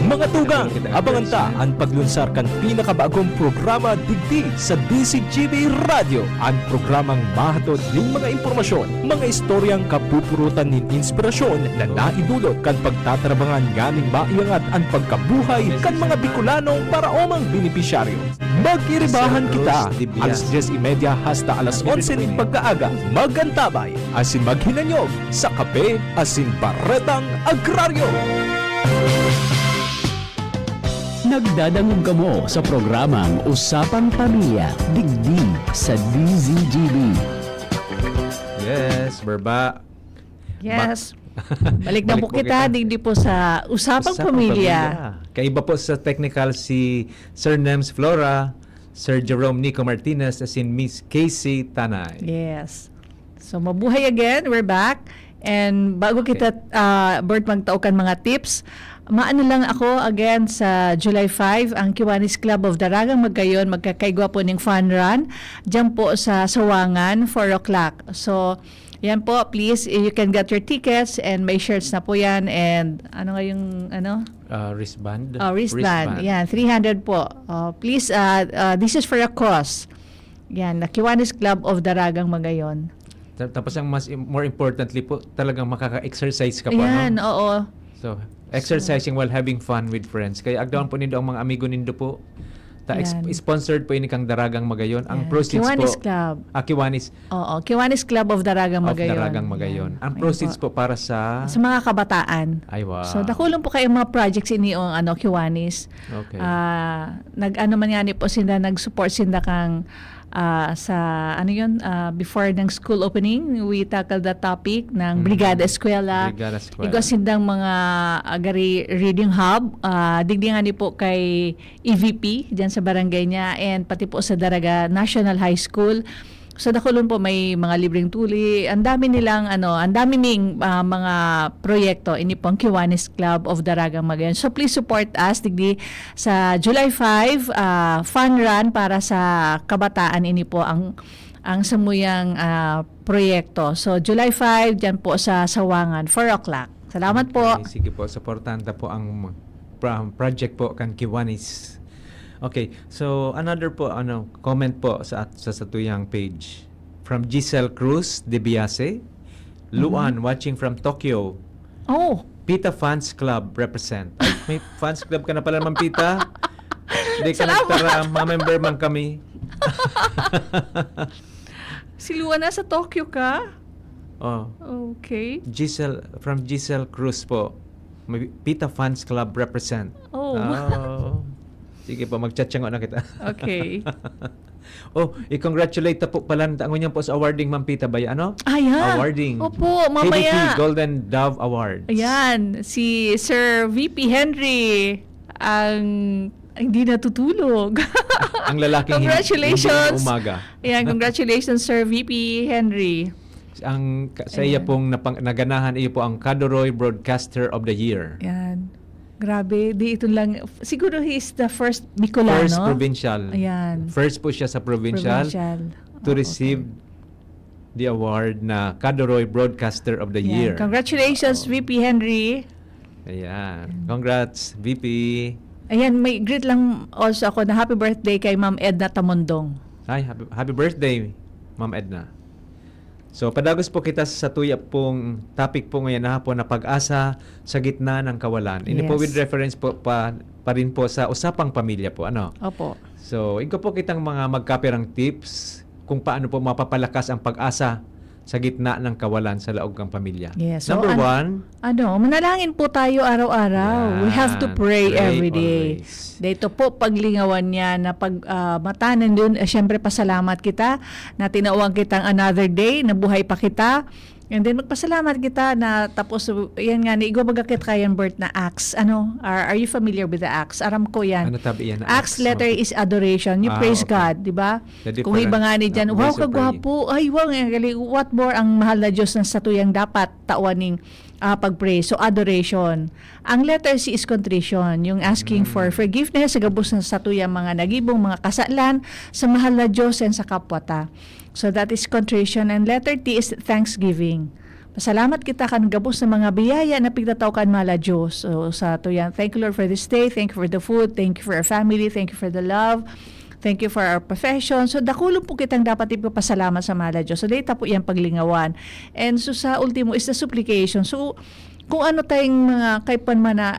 Mga tugang, abangan ta ang paglunsar kan pinakabagong programa digdi sa DCGB Radio. Ang programang mahatod ning mga impormasyon, mga istoryang kapupurutan nin inspirasyon na naidulot kan pagtatrabangan ganing maiangat ang pagkabuhay kan mga Bicolanong para omang benepisyaryo. Mag-iribahan kita alas 10:30 hasta alas 11 ning pagkaaga. Magantabay asin maghinanyog sa Kape asin Baretang Agraryo. Nagdadangog kamo sa programang Usapang Pamilya, digdi sa DZGB. Yes, Berba. Yes. Balik na Balik po kita, digdi po sa Usapang Pamilya. Kaiba po sa technical si Sir Nems Flora, Sir Jerome Nico Martinez, as in Miss Casey Tanay. Yes. So, mabuhay again. We're back. And bago kita, Bert, magtaukan mga tips, maano lang ako again sa July 5, ang Kiwanis Club of Daragang Magayon, magkakaigwa po ng fun run. Diyan po sa Sawangan, 4 o'clock. So, yan po, please, you can get your tickets and may shirts na po yan. And ano nga yung, Wristband? Wristband. Yan, 300 po. Please, this is for a cause. Yan, the Kiwanis Club of Daragang Magayon. Tapos ang more importantly po, talagang makaka-exercise ka po. Yan, no? oo. So, exercising while having fun with friends. Kaya agdawan po nindo ang mga amigo nindo po. Sponsored po ini kang Daragang Magayon. Ang proceeds Kiwanis po, Club. Kiwanis. Oo, Kiwanis Club of Daragang Magayon. Daragang Magayon. Yan. Ang proceeds po para sa mga kabataan. Ay, wow. So, dakulong po kayo mga projects ini o Kiwanis. Okay. Nag-ano man yan po sila, nag-support sila kang sa ano yun, before ng school opening, we tackle the topic ng Brigada Eskwela. Brigada Eskwela. Igosindang mga agari reading hub, digdingan ni po kay EVP dyan sa barangay niya, and pati po sa Daraga National High School. Sa Dakulon po may mga libreng tuli. Ang dami nilang ang dami ning mga proyekto ini pong Kiwanis Club of Daragang Magayan. So please support us digdi sa July 5 fun run para sa kabataan ini po ang samuyang proyekto. So July 5 diyan po sa Sawangan 4 o'clock. Salamat po. Okay, sige po, supportanta po ang project po kan Kiwanis. Okay, so another po comment po sa Satuyang page from Giselle Cruz de Biase. Luan watching from Tokyo. Oh, Pita Fans Club represent. Ay, may fans club ka na pala, Ma'am Pita. Hindi ka Salamat. nagtara, ma-member man kami. si Luan nasa Tokyo ka? Oh, Okay. from Giselle Cruz po. May Pita Fans Club represent. Oh. Sige po, mag-chat na kita. Okay. Oh, i-congratulate ta po pala ang niyan po sa awarding, Ma'am Pita ba? Ano? Ayan. Awarding. Opo, mamaya. KDP Golden Dove Awards. Ayan, si Sir VP Henry ang hindi natutulog. Ang lalaking Congratulations. hindi umaga. Ayan, congratulations Sir VP Henry. Sa iya pong naganahan iyo po ang Kadoroy Broadcaster of the Year. Ayan. Grabe, di ito lang. Siguro he is the first Bicolano. First provincial. Ayan. First po siya sa provincial to receive the award na Kadoroy Broadcaster of the Year. Congratulations VP Henry. Ayan. Congrats, VP. Ayan, may greet lang also ako na happy birthday kay Ma'am Edna Tamondong. Ay, happy birthday, Ma'am Edna. So, padagos po kita sa tuya pong topic po ngayon na hapon na pag-asa sa gitna ng kawalan. Ini po Yes. with reference po pa rin po sa usapang pamilya po. Ano? Opo. So, ikaw po kitang mga magkapirang tips kung paano po mapapalakas ang pag-asa sa gitna ng kawalan sa laog ng pamilya. Yes. So, Number one, manalangin po tayo araw-araw. We have to Yan. pray Pray every day. always. Dito po paglingawan niya na pag matanan dun, syempre pasalamat kita na tinawag kitang another day, na buhay pa kita. And then magpasalamat kita na tapos yan nga ni igo magakit kayan Bert na acts. Are you familiar with the acts? Aram ko yan. ano tabi yan? Acts letter is adoration. You praise okay. God, di ba? The Kung iba nga ni dyan, wow, ways of praying. kagwapo. Ay, wow, galing. What more ang mahal na Diyos na satuyang dapat tawaning pag-pray. So, adoration. Ang letter C is contrition. Yung asking for forgiveness sa gabos na satuyang mga nagibong, mga kasalan sa mahal na Diyos and sa kapwata. So, that is contrition. And letter T is thanksgiving. Pasalamat kita kan gabos sa mga biyaya na pigtataw kan mala Diyos. So, sa tuyang, thank you Lord for this day. Thank you for the food. Thank you for our family. Thank you for the love. Thank you for our profession. So, dakulong po kitang dapat ipapasalamat sa mala Diyos. So, data po yan paglingawan. And so, sa ultimo is the supplication. So, kung ano tayong mga kaipan man na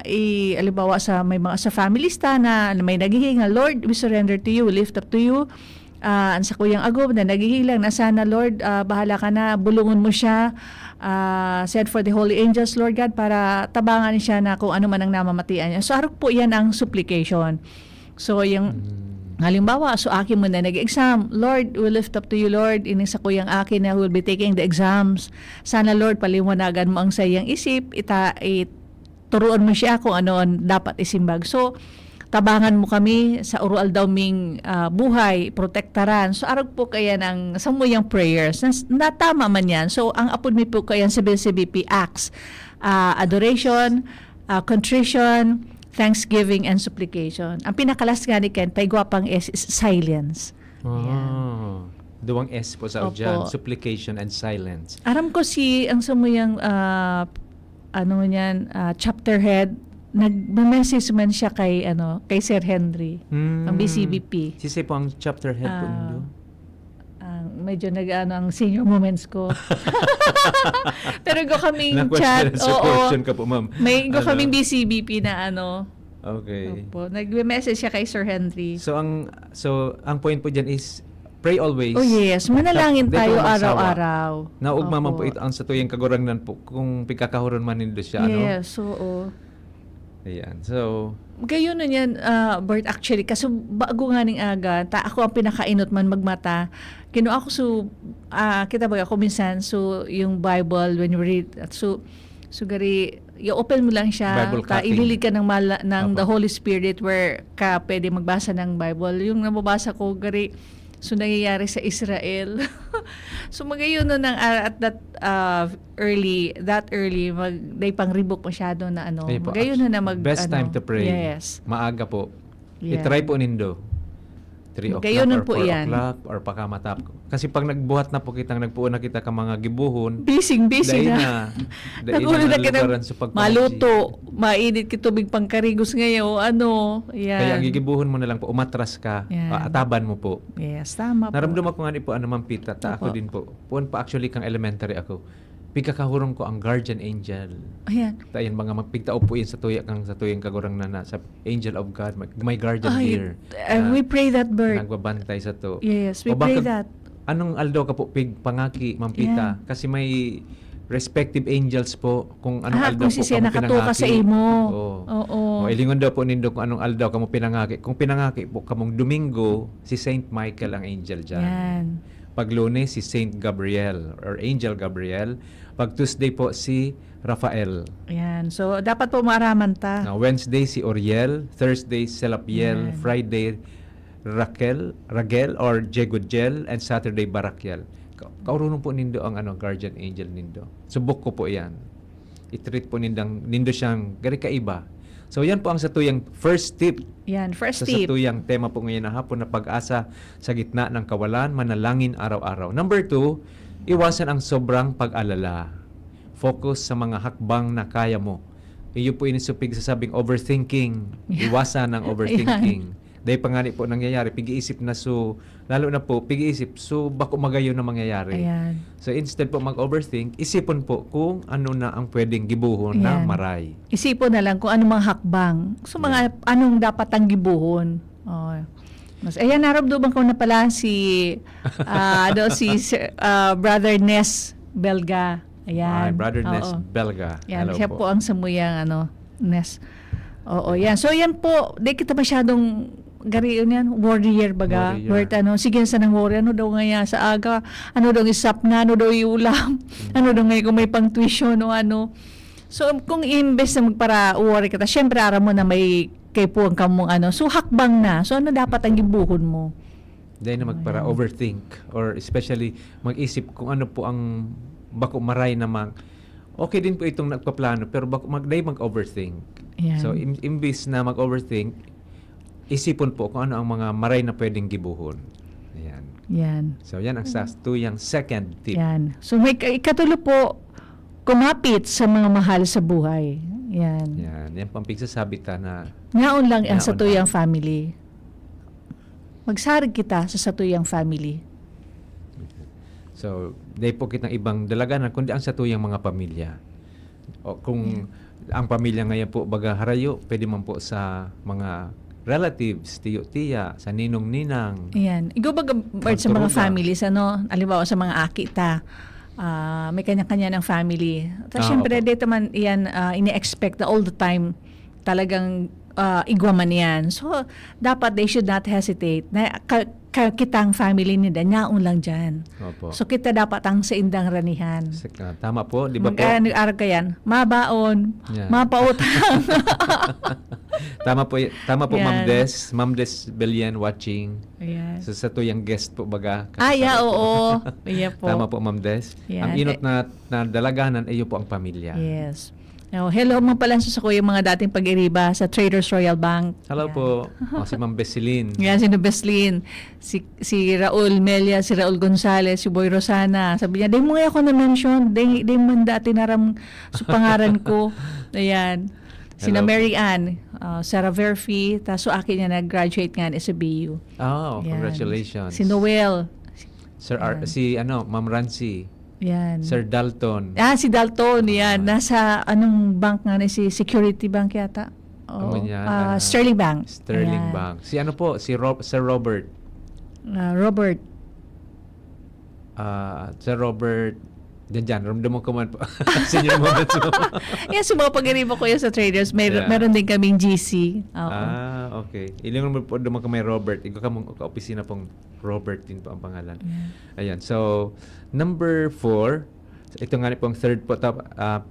alibawa sa may mga sa family sta na may naghihinga, Lord, we surrender to you, we lift up to you. Ang sa Kuyang Agob na naghihilang na sana, Lord, bahala ka na, bulungon mo siya. Send for the holy angels, Lord God, para tabangan siya na kung ano man ang namamatian niya. So, arok po yan ang supplication. So, yung halimbawa, so akin mo na nag-exam, Lord, we lift up to you, Lord, ini sa Kuyang akin na will be taking the exams. Sana, Lord, paliwanagan mo ang sayang isip, turuan mo siya kung ano ang dapat isimbag. So, tabangan mo kami sa oral daw ming buhay, protektaran. So, arag po kaya ng samuyang prayers. Natama man yan. So, ang apod mi po kaya sa BCBP acts, adoration, contrition, thanksgiving, and supplication. Ang pinakalas nga ni Ken, paigwapang S is silence. Duwang S po sa Opo. dyan, supplication and silence. Aram ko ang samuyang chapter head, nag-message man siya kay Sir Henry ng BCBP. Sisi po ang chapter head po niyo. Medyo ang senior moments ko. Pero go kaming chat. Question ka po, ma'am. May go kaming BCBP na Okay. Opo. Nag-message siya kay Sir Henry. So ang point po diyan is pray always. Oh yes, manalangin Di tayo po magsawa. araw-araw. Naugma man Opo. po ito ang sa tuyang kagurangnan po kung pikakahuron man nindo siya. Yes, oo. Ayan. So, Gayon na yan, Bert, actually, kasi bago nga ning aga, ako ang pinakainot man magmata. Kinuha ako kita ba ako minsan, so yung Bible, when you read, so gari, i-open mo lang siya, Bible cutting. ililig ka ng Apo. the Holy Spirit where ka pwede magbasa ng Bible. Yung nababasa ko, gari, so nangyayari sa Israel. So magayon no ng at that early, day pang rebook masyado na ano. ayun po, Magayon na best ano, time to pray. Yes. Maaga po. Yeah. I-try po nindo. 3 o'clock Gayon or po 4 yan. o'clock or pakamatap. Kasi pag nagbuhat na po kitang nagpuon na kita ka mga gibuhon, Busy dahil na. Dahil Nagulo na ka nalubaran ng sa pagpamachi. maluto, mainit ki tubig pangkarigos ngayon, ano, yan. Kaya ang gigibuhon mo na lang po, umatras ka, Yan. ataban mo po. Yes, tama po. Naramdaman ko nga ni po, ano man pita, ako Opo. din po. Puon pa actually kang elementary ako. Pigkakahurong ko ang guardian angel. Ayan. Tayan mga magpigtao po yun sa tuyang kagurang na sa angel of God, my guardian here. We pray that, Bert. Nagbabantay sa to. Yes, we O pray baka- that. Anong aldaw ka po pig pangaki mampita kasi may respective angels po kung anong aldaw kung po siya kamo nakatuka sa imo. Oo. O ilingon daw po nindo kung anong aldaw kamo pinangaki. Kung pinangaki po kamong Domingo, si Saint Michael ang angel diyan. Yan. Pag Lunes si Saint Gabriel or Angel Gabriel. Pag Tuesday po si Rafael. Yan. So, dapat po maaraman ta. Now, Wednesday si Oriel, Thursday Selapiel, Yan. Friday Ragel or Jegudjel, and Saturday Barakiel. Kaurunong po nindo ang guardian angel nindo. Subok ko po 'yan. I-treat po nindo siyang gari kaiba. So yan po ang satuyang first tip Yan, first sa tip. satuyang tema po ngayon na hapon na pag-asa sa gitna ng kawalan, manalangin araw-araw. Number 2, iwasan ang sobrang pag-alala. Focus sa mga hakbang na kaya mo. Iyo po inisupig sa sabing overthinking. Iwasan ang overthinking. Dahil pangani po nangyayari, pig-iisip na lalo na po, pig-iisip, bako magayon na mangyayari. Ayan. So instead po mag-overthink, isipon po kung ano na ang pwedeng gibuhon na Ayan. maray. Isipon na lang kung ano mga hakbang. So, anong dapat ang gibuhon. Oh. Ayan, naramdaman ko na pala si Brother Nes Belga. Ayan. Ay, Brother Nes Oo. Belga. Yan, Hello siya po. po ang samuyang Nes. Oo, yan. So, yan po, di kita masyadong gariyon yan, warrior baga. Warrior. Sige sa nang warrior, ano daw nga sa aga, ano daw isap na, ano daw iulam, ano daw nga kung may pang tuition o ano. So, kung imbes na magpara worry ka, syempre ara mo na may kay po ang kamong so hakbang na. So, ano dapat ang gibuhon mo? Dahil na magpara overthink or especially mag-isip kung ano po ang bako maray namang okay din po itong nagpaplano pero bako mag-overthink. Yan. So imbis na mag-overthink, isipon po kung ano ang mga maray na pwedeng gibuhon. Ayan. Yan. So yan ang satuyang second tip. Yan. So, may ikatulo po, kumapit sa mga mahal sa buhay. Yan. Yan. Yan po ang pigsasabi ta na Ngaon lang ang Ngaon satuyang family. Magsarig kita sa satuyang family. so dahil po kitang ibang dalaganan kundi ang satuyang mga pamilya. O kung ang pamilya ngayon po baga harayo, pwede man po sa mga relatives, tiyo-tiya, sa ninong-ninang. Ayan. Ikaw ba, Bart, sa mga Magturuga. families, halimbawa sa mga akita, may kanya-kanya ng family. Tapos syempre, opo. dito man yan, ini-expect na all the time talagang igwaman yan. So, dapat they should not hesitate. Na, kitang family nila, nyaon lang dyan. Opo. So, kita dapat ang sa indang ranihan. Tama po, di ba po? Mag-aaral ka yan, mabaon, Yeah. mapautang. Tama po, Yan. Ma'am Des Belian watching. Ayan. So sa tuyang guest po baga. Yeah, kasama po. oo. Yeah po. Tama po, Ma'am Des. Yan. Ang inot na dalaganan ay iyo po ang pamilya. Yes. Now, hello mga palansos ako yung mga dating pag-iriba sa Traders Royal Bank. Hello Yan. po. Si Ma'am Besilin. Yan, si Beslin, si Raul Melia, si Raul Gonzales, si Boy Rosana. Sabi niya, di mo nga ako na-mention, di man dati naram sa pangaran ko. Ayan. Sina Hello. Mary Ann, Sarah Verfi, taso akin niya nag-graduate nga sa BU. Oh, Yan. congratulations. Si Noel. Ma'am Rancy. Yan. Sir Dalton. Si Dalton, yan. Nasa anong bank nga si Security Bank yata? Ano yan? Sterling Bank. Sterling Ayan. Bank. Si ano po? Sir Robert. Sir Robert Diyan, ramdam ko man po. Senior moments mo. Yan, sumapag-ariba ko yan sa traders. Yeah. Meron din kaming GC. Oo. Okay. Ilang naman po duman kami Robert. Ikaw kamong ka-opisina pong Robert din po ang pangalan. Ayan. So, number 4, ito nga pong third po,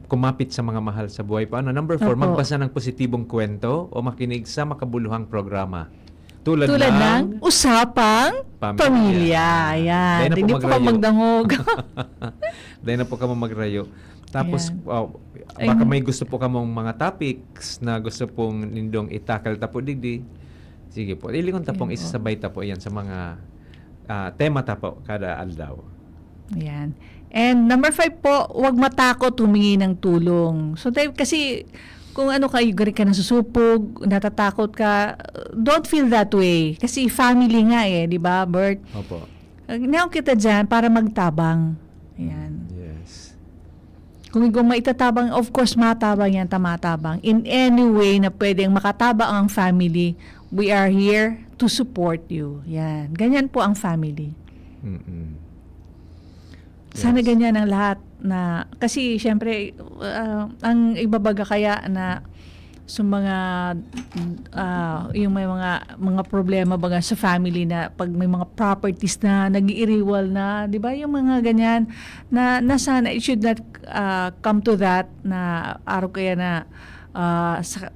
kumapit sa mga mahal sa buhay pa. Number 4, Opo. magbasa ng positibong kwento o makinig sa makabuluhang programa. Tulad ng Usapang Pamilya. Ayan. Dahil na po Hindi po ka magrayo. magdangog. Dahil na po ka magrayo. Tapos, Ayan. baka may gusto po kamong mga topics na gusto pong nindong itakal tapo digdi. Sige po. Ilingon ta pong isasabay ta po yan sa mga tema ta po kada aldaw. Ayan. And number 5 po, huwag matakot humingi ng tulong. So, kasi kung ano kayo, gari ka nasusupog, natatakot ka, don't feel that way. Kasi family nga di ba, Bert? Opo. Ngayon kita dyan para magtabang. Ayan. Yes. Kung maitatabang, of course, matabang yan, tamatabang. In any way na pwedeng makatabang ang family, we are here to support you. Yan. Ganyan po ang family. Mm-mm. Sana Yes. ganyan ang lahat na kasi syempre ang ibabaga kaya na sa mga yung may mga problema baga sa family na pag may mga properties na nag-iiriwal na, 'di ba? Yung mga ganyan na sana it should not come to that na araw kaya na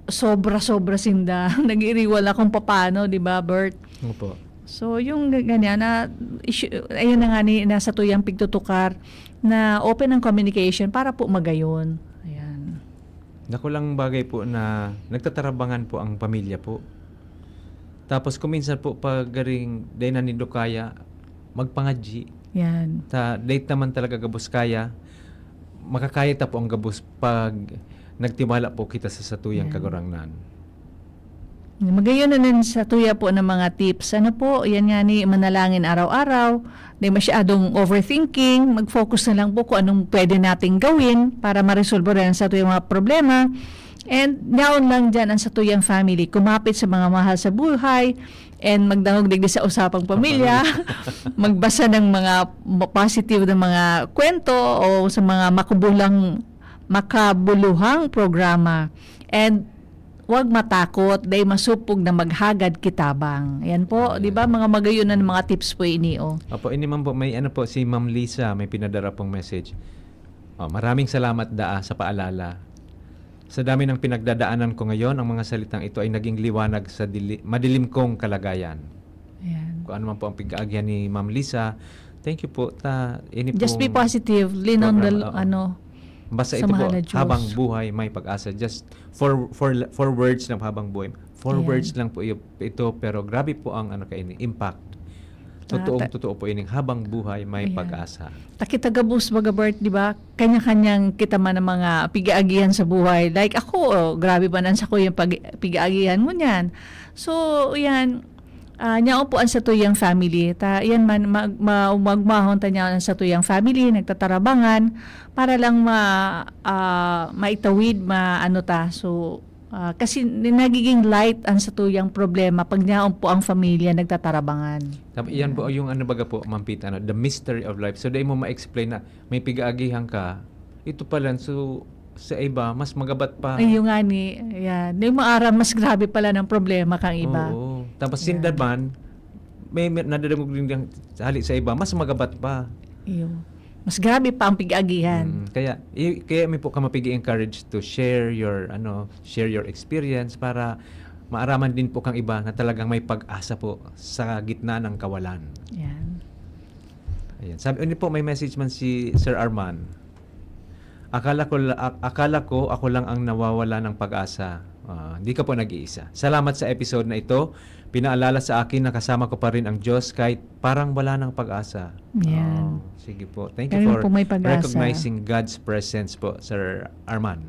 sobra sinda nag-iiriwal na kung paano, 'di ba, Bert? Opo. So, yung ganyan na, ayun na nga nasa tuyang pigtutukar na open ang communication para po magayon. Ayan. Naku lang bagay po na nagtatarabangan po ang pamilya po. Tapos kuminsan po pag garing day na nindo kaya, magpangadji. Yan. Date naman talaga gabos kaya, makakaya ta po ang gabos pag nagtiwala po kita sa satuyang kagurangnan. Magayon na din sa tuya po ng mga tips. Ano po, yan nga ni manalangin araw-araw, di masyadong overthinking, mag-focus na lang po kung anong pwede nating gawin para ma-resolve rin sa tuyang mga problema. And naon lang dyan ang sa tuyang family, kumapit sa mga mahal sa buhay, and magdangog digdi sa usapang pamilya, magbasa ng mga positive na mga kwento o sa mga makabuluhang programa. And huwag matakot, dahil masupog na maghagad kitabang. Ayan po, di ba? Mga magayon na mga tips po ini. Opo, ini man po, may ano po, si Ma'am Lisa, may pinadara pong message. Maraming salamat sa paalala. Sa dami ng pinagdadaanan ko ngayon, ang mga salitang ito ay naging liwanag sa madilim kong kalagayan. Ayan. Kung ano man po ang pag-aagyan ni Ma'am Lisa, thank you po. Just be positive, lean on the, basta sa ito po, mahal na Diyos. habang buhay may pag-asa. Just for words lang habang buhay. Ayan. Words lang po ito, pero grabe po ang impact. Totoo po ining habang buhay may Ayan. pag-asa. Takitagabus baga Bert, di ba? Kanya-kanyang kita man ng mga pigaagihan sa buhay. Like ako, grabe pa nan sa ko yung pigaagihan mo niyan. So, yan, niya upuan sa tuyang family. Yan man, magmahon ta niya sa tuyang family, nagtatarabangan, para lang maitawid, So, kasi nagiging light ang sa tuyang problema pag niya po ang familya nagtatarabangan. Iyan po yung baga po, Ma'am Pete, the mystery of life. So, dahil mo ma-explain na may pigaagihan ka, ito pala, so, sa iba, mas magabat pa. Ay, yung nga ni, yan. Yung maaram, mas grabe pala ng problema kang iba. Oo. Tapos sindaman, may nadadagog din hali sa iba, mas magabat pa. Iyo. Mas grabe pa ang pig-agihan. Kaya may po ka mapig-encourage to share your experience para maaraman din po kang iba na talagang may pag-asa po sa gitna ng kawalan. Yan. Ayan. Sabi po may message man si Sir Arman. Akala ko ako lang ang nawawala ng pag-asa. Hindi ka po nag-iisa. Salamat sa episode na ito. Pinaalala sa akin na kasama ko pa rin ang Diyos kahit parang wala ng pag-asa. Yan. Sige po. Thank you Kaya for po may pag-asa. recognizing God's presence po, Sir Arman.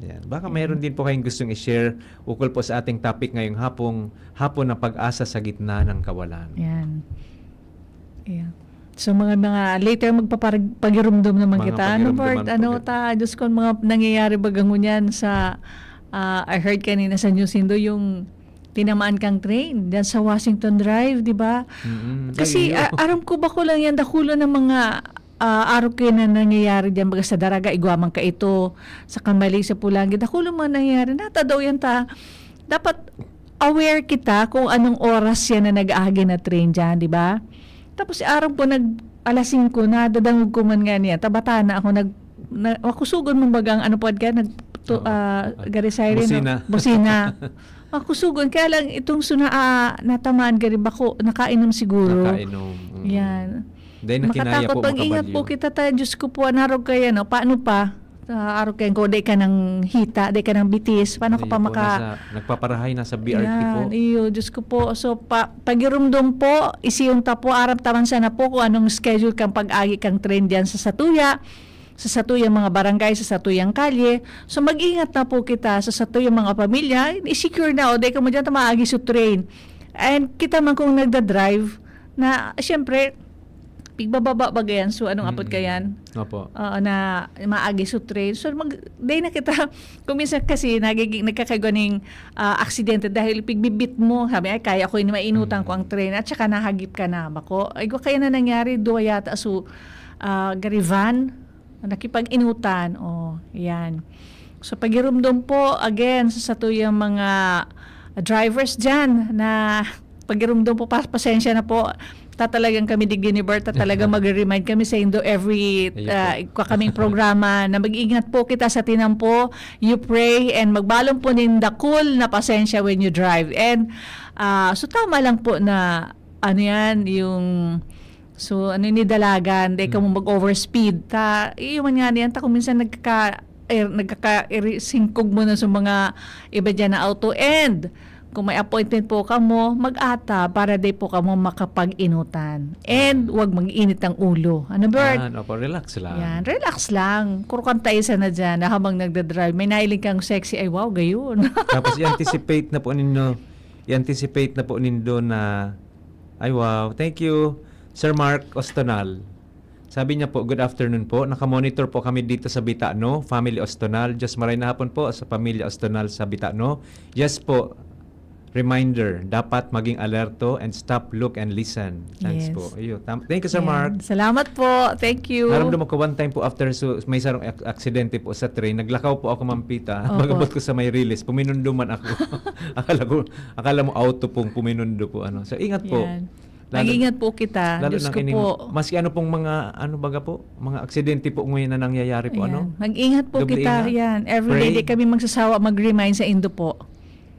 Yan. Baka mayroon din po kayong gustong i-share ukol po sa ating topic ngayong hapon ng pag-asa sa gitna ng kawalan. Yan. Yeah. So mga later magpapagirumdum naman Mga kita. Ano pagirumduman Bert, Diyos ko, mga nangyayari bagang ngunyan sa I heard kanina sa news yung tinamaan kang train dyan sa Washington Drive, di ba? Kasi aram ko ba ko lang yan, dakulo ng mga araw kayo na nangyayari dyan, baga sa Daraga, igwamang ka ito, sa Kamali, sa Pulangi, dakulo mga nangyayari, nata daw yan ta. Dapat aware kita kung anong oras yan na nag-aagi na train dyan, di ba? Tapos araw po alas 5 na, dadangog ko man nga niya, tabata na ako, makusugon mong bagang, ano po ka, gari siren, busina. Makusugon, kaya lang itong natamaan gari bako, nakainom siguro. Nakainom. Yan. Dahil nakinaya Makatakot, po pag-ingat po makabalyo. kita tayo, Diyos ko po, anarog kaya, no? Paano pa? Araw kayo, kung day ka ng hita, day ka ng bitis, paano ka pa Nagpaparahay na sa BRT po. Yan, iyo, Diyos ko po. So, pagirumdum po, isiyong tapo, arap taman sana po kung anong schedule kang pag-agi kang train diyan sa Satuyang mga barangay, sa Satuyang kalye. So, mag-ingat na po kita sa Satuyang mga pamilya. I-secure na, o day ka mo dyan maagi sa train. And kita man kung nagda-drive, na, siyempre, pigbababa bagayan. So, anong apot kayan? Opo. Na maagi sa train. So, day na kita, kuminsan kasi nagkakaganing aksidente dahil pigbibit mo, sabi, ay, kaya ko yung mainutan ko ang train at saka nahagip ka na. Bako, ay, kaya na nangyari, duwa yata, so, garivan, nakipag-inutan. Yan. So, pagirumdum po, again, sa Satuyang mga drivers dyan, na pagirumdum po, pasensya na po, tatalagang kami digdi ni Bert, talagang mag-remind kami sa Indo every kaming programa na mag-ingat po kita sa tinampo, you pray, and magbalong po nindakul na pasensya when you drive. And so tama lang po na ano yan, yung ni dalagan, di ka mo mag-overspeed. Iyon nga niyan, kung minsan nagkaka-singkog mo na sa mga iba dyan na auto. And kung may appointment po ka mo, mag-ata para di po ka mo makapag-inutan. And huwag mag-init ang ulo. Ano, Bert? Opo, relax lang. Yan, relax lang. Kurukan tayo sana dyan na habang nagdadrive. May nailing kang sexy, ay wow, gayon. Tapos i-anticipate na po nindo na, ay wow, thank you, Sir Mark Ostonal. Sabi niya po, good afternoon po. Nakamonitor po kami dito sa Bitano, Family Ostonal. Just maray na hapon po sa Pamilya Ostonal sa Bitano. Yes po, reminder, dapat maging alerto and stop, look, and listen. Thanks Yes. po. Ayun. Thank you, Sir Mark. Salamat po. Thank you. Naramdaman ko one time po after may sarong aksidente po sa train. Naglakaw po ako, Mampita. Opo. Magabot ko sa may release. Puminundo man ako. akala mo auto pong puminundo po. So, ingat po. Yan. Mag-ingat po kita. Lalo Diyos ng ko po. maski ano pong mga, mga aksidente po ngayon na nangyayari po. Ayan. Mag-ingat po Doble kita. ingat. Yan. Every Pray. day di kami magsasawa mag-remind sa Indo po.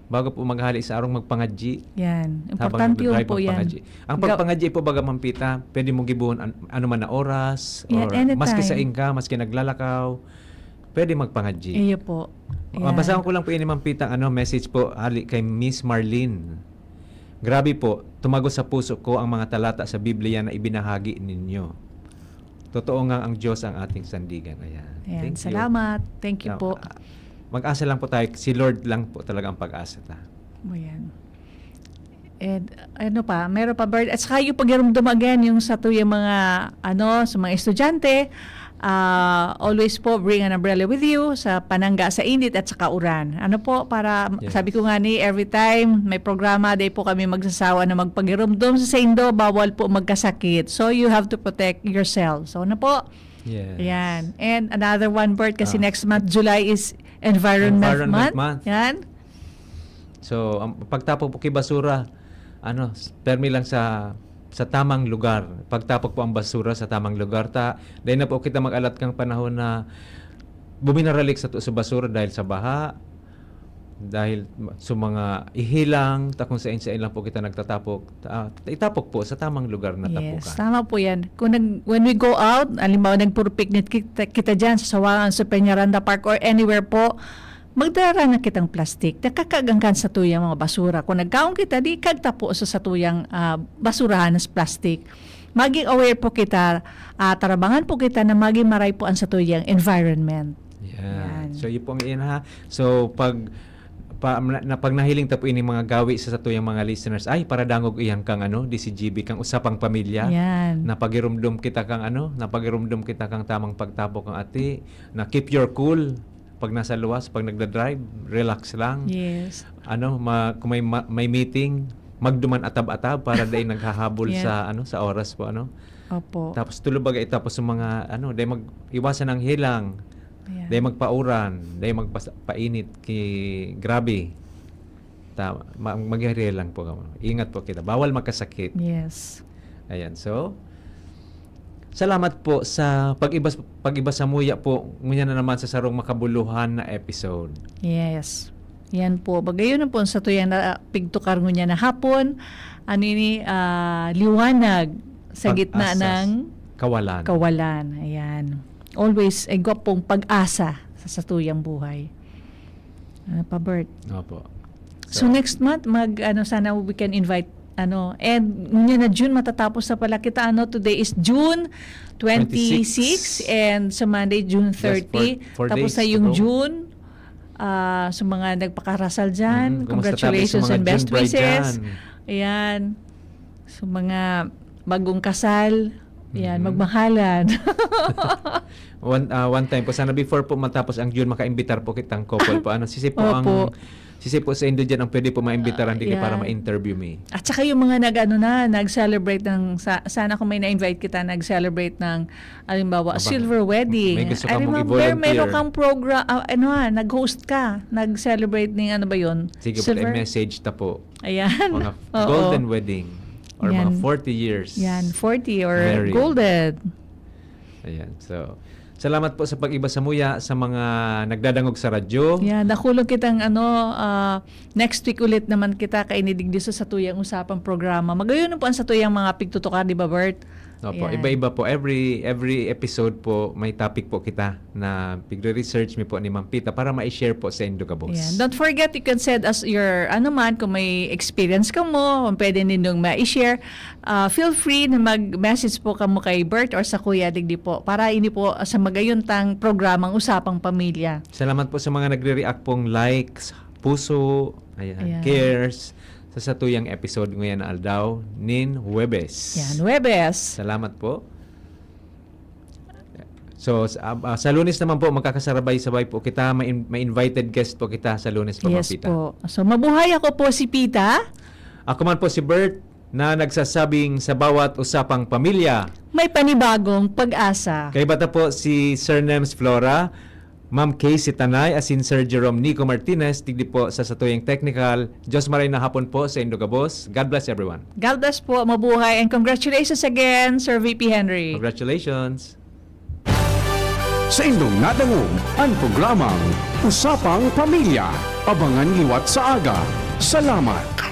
Bago po maghali sa arong magpangadji. Yan. Habang Importante yun nagdadrive po yan. magpangadji. Ang pagpangadji po baga, Mampita, pwede mong gibuhon ano man na oras, Yan, or anytime. maski sa ingka, maski naglalakaw, pwede magpangadji. Iyo po. Yan. Basahan ko lang po ini, Mampita, message po hali kay Miss Marlene. Grabe po, tumago sa puso ko ang mga talata sa Biblia na ibinahagi ninyo. Totoo nga ang Diyos ang ating sandigan. Ayan. Ayan. Thank you. Salamat. Thank you po. Mag-asa lang po tayo. Si Lord lang po talaga ang pag-asa ta. Ayan. And ano pa, meron pa, Bert. At saka yung pagramdam again, yung sa tuyang mga, sa mga estudyante, always po bring an umbrella with you sa panangga sa init at sa kauran. Ano po, para, sabi ko nga every time may programa, day po kami magsasawa na magpagramdam sa Indo, bawal po magkasakit. So, you have to protect yourself. So, ano po? Yes. Ayan. And another one, Bert, kasi next month, July is Environment Month. Yan. So, ang pagtapok po kay basura, permi lang sa tamang lugar. Pagtapok po ang basura sa tamang lugar. Dahil na po kita mag-alat kang panahon na buminaralik sa basura dahil sa baha, dahil sa mga ihilang, kung saan lang po kita nagtatapok. Itapok po sa tamang lugar na tapukan. Yes, tama po yan. When we go out, alimbawa nagpuro picnic kita dyan sa Sawangan, sa Peñaranda Park, or anywhere po, magdara na kitang plastic. Nakakagangkan sa tuyang mga basura. Kung nagkaon kita, di kagtapo sa tuyang basurahan sa plastic. Maging aware po kita, tarabangan po kita na maging maray po ang sa tuyang environment. Yan. So, yun po ang ha. So, pag nahiling ta po ini mga gawi sa tuyang mga listeners, ay para dangog iyan kang DCGB kang usapang pamilya. Yan. Napagirumdum kita kang tamang pagtapok kang ati, na keep your cool. pag nasa luwas, pag nagda-drive, relax lang. Yes. Kung may meeting, magduman atab-atab para dahil naghahabol Yeah. sa oras po Opo. Tapos tulubag tapos yung mga dahil mag-iwasan ng hilang, Ayan. dahil magpauran, dahil magpainit grabe. Mag-area lang po. Ingat po kita. Bawal magkasakit. Yes. Ayan. So, salamat po sa pag-iba sa muya po. Ngunyan na naman sa sarong makabuluhan na episode. Yes. Yan po. Bagayon na po sa tuyan na pigtukar ngunya na hapon. Liwanag sa gitna Pag-asa, ng kawalan. Ayan. Always ay gwapong pag-asa sa satuyang buhay. Ano pa, Bert? Opo. So next month sana we can invite and ngayon na June matatapos na pala kita today is June 26 and sa Monday June 30 4 tapos days na yung to go. June sa mga nagpakarasal dyan Kumusta congratulations tabi sa mga and best June bride wishes dyan? ayan sa mga bagong kasal ayan magmahalan One time po, sana before po matapos ang June, makaimbitar po kitang couple po. Sisi po sa Indo dyan ang pwede po maimbitaran din para yan. ma-interview me. At saka yung mga nag-celebrate ng, sana kung may na-invite kita, nag-celebrate ng, alimbawa, silver wedding. May gusto I ka mong remember, i-volunteer. meron kang program, nag-host ka, nag-celebrate ng ano ba yun? Sige po, message ta po. Ayan. Mga Oo. golden wedding or Yan. mga 40 years. Yan, 40 or Married. golden. Ayan. So, salamat po sa pag-iba sa muya sa mga nagdadangog sa radyo. Yan, nakulong kitang next week ulit naman kita kainidigdi sa tuyang usapang programa. Magayon po ang sa tuyang mga pigtutukar, di ba, Bert? Opo, Ayan. iba-iba po. Every episode po, may topic po kita na pigre-research mi po ni Ma'am Pita para ma-share po sa Indogabos. Yan. Don't forget, you can send us your, kung may experience ka mo, kung pwede ninyong ma-share, feel free na mag-message po kamo kay Bert or sa Kuya Digdi po para ini po sa magayuntang programang Usapang Pamilya. Salamat po sa mga nagre-react pong likes, puso, Ayan. cares, sa satuyang episode ngayon na aldaw, nin Huwebes. Yan, Webes. Salamat po. So, sa Lunes naman po, magkakasabay-sabay po kita. May invited guest po kita sa Lunes po, Yes Ma'am Pita. po. So, mabuhay ako po si Pita. Ako man po si Bert na nagsasabing sa bawat usapang pamilya. May panibagong pag-asa. Kay bata po si Sir Nems Flora, Ma'am Casey Tanay, asin Sir Jerome Nico Martinez, tigdi po sa Satuyang Technical. Diyos maray na hapon po sa Indogabos. God bless everyone. God bless po, mabuhay, and congratulations again, Sir VP Henry. Congratulations. Sa inyong nadangog ang programang Usapang Pamilya. Abangan liwat sa aga. Salamat.